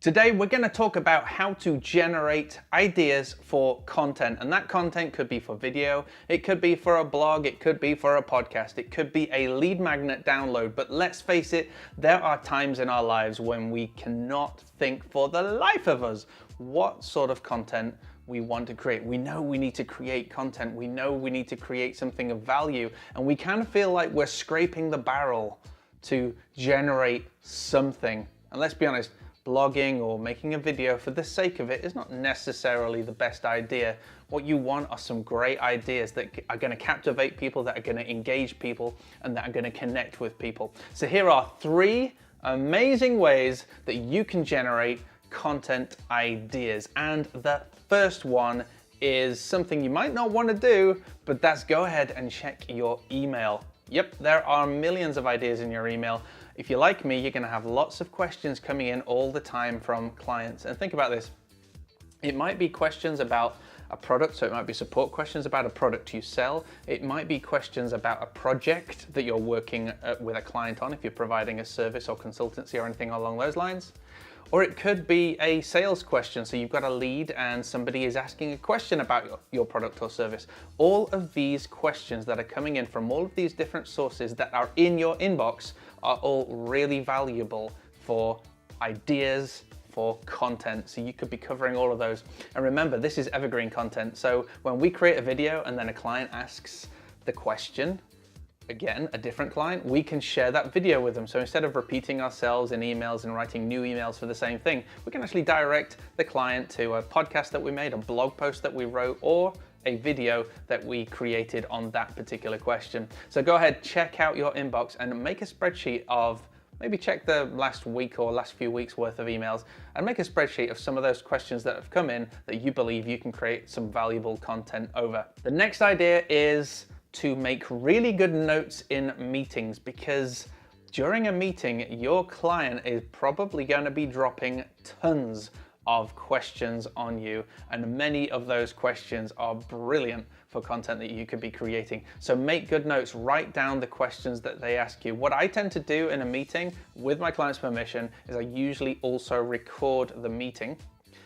Today, we're going to talk about how to generate ideas for content. And that content could be for video, it could be for a blog, it could be for a podcast, it could be a lead magnet download. But let's face it, there are times in our lives when we cannot think for the life of us what sort of content we want to create. We know we need to create content. We know we need to create something of value. And we kind of feel like we're scraping the barrel to generate something. And let's be honest, blogging or making a video for the sake of it is not necessarily the best idea. What you want are some great ideas that are going to captivate people, that are going to engage people, and that are going to connect with people. So here are 3 amazing ways that you can generate content ideas. And the first one is something you might not want to do, but that's go ahead and check your email. Yep, there are millions of ideas in your email. If you're like me, you're going to have lots of questions coming in all the time from clients. And think about this. It might be questions about a product, so it might be support questions about a product you sell. It might be questions about a project that you're working with a client on if you're providing a service or consultancy or anything along those lines. Or it could be a sales question. So you've got a lead and somebody is asking a question about your product or service. All of these questions that are coming in from all of these different sources that are in your inbox are all really valuable for ideas, for content. So you could be covering all of those. And remember, this is evergreen content. So when we create a video and then a client asks the question, again, a different client, we can share that video with them. So instead of repeating ourselves in emails and writing new emails for the same thing, we can actually direct the client to a podcast that we made, a blog post that we wrote, or a video that we created on that particular question. So go ahead, check out your inbox and make a spreadsheet of, maybe check the last week or last few weeks worth of emails and make a spreadsheet of some of those questions that have come in that you believe you can create some valuable content over. The next idea is to make really good notes in meetings, because during a meeting, your client is probably going to be dropping tons of questions on you, and many of those questions are brilliant for content that you could be creating. So make good notes, write down the questions that they ask you. What I tend to do in a meeting, with my client's permission, is I usually also record the meeting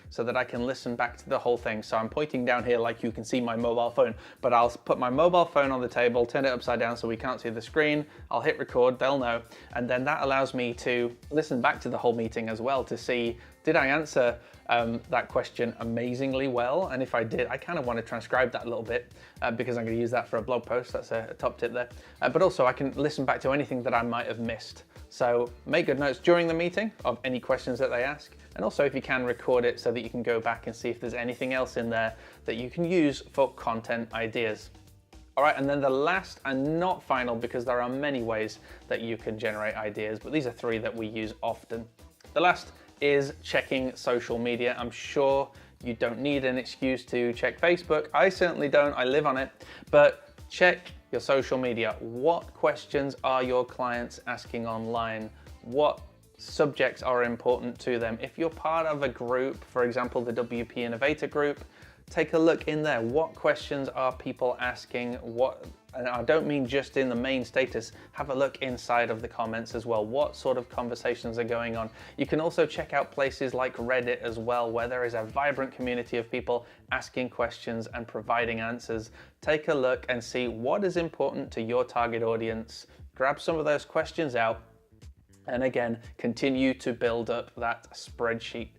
so that I can listen back to the whole thing. So I'm pointing down here like you can see my mobile phone, but I'll put my mobile phone on the table, turn it upside down so we can't see the screen. I'll hit record, they'll know. And then that allows me to listen back to the whole meeting as well to see, did I answer that question amazingly well? And if I did, I kind of want to transcribe that a little bit because I'm going to use that for a blog post. That's a top tip there. But also I can listen back to anything that I might have missed. So make good notes during the meeting of any questions that they ask. And also, if you can, record it so that you can go back and see if there's anything else in there that you can use for content ideas. All right, and then the last and not final, because there are many ways that you can generate ideas, but these are 3 that we use often. The last is checking social media. I'm sure you don't need an excuse to check Facebook. I certainly don't, I live on it, but check your social media. What questions are your clients asking online? What subjects are important to them? If you're part of a group, for example, the WP Innovator group, take a look in there. What questions are people asking? And I don't mean just in the main status, have a look inside of the comments as well. What sort of conversations are going on? You can also check out places like Reddit as well, where there is a vibrant community of people asking questions and providing answers. Take a look and see what is important to your target audience. Grab some of those questions out, and again, continue to build up that spreadsheet.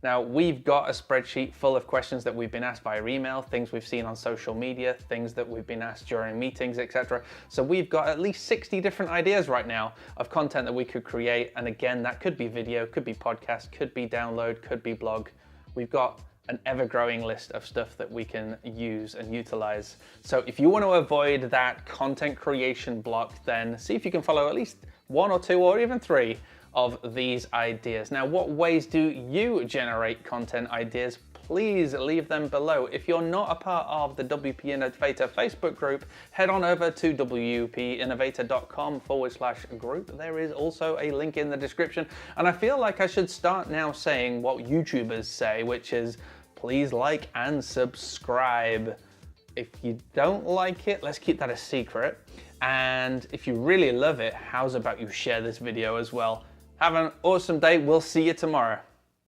Now, we've got a spreadsheet full of questions that we've been asked via email, things we've seen on social media, things that we've been asked during meetings, etc. So we've got at least 60 different ideas right now of content that we could create. And again, that could be video, could be podcast, could be download, could be blog. We've got an ever-growing list of stuff that we can use and utilize. So if you want to avoid that content creation block, then see if you can follow at least 1 or 2 or even 3 of these ideas. Now, what ways do you generate content ideas? Please leave them below. If you're not a part of the WP Innovator Facebook group, head on over to wpinnovator.com/group. There is also a link in the description. And I feel like I should start now saying what YouTubers say, which is please like and subscribe. If you don't like it, let's keep that a secret. And if you really love it, how's about you share this video as well? Have an awesome day. We'll see you tomorrow.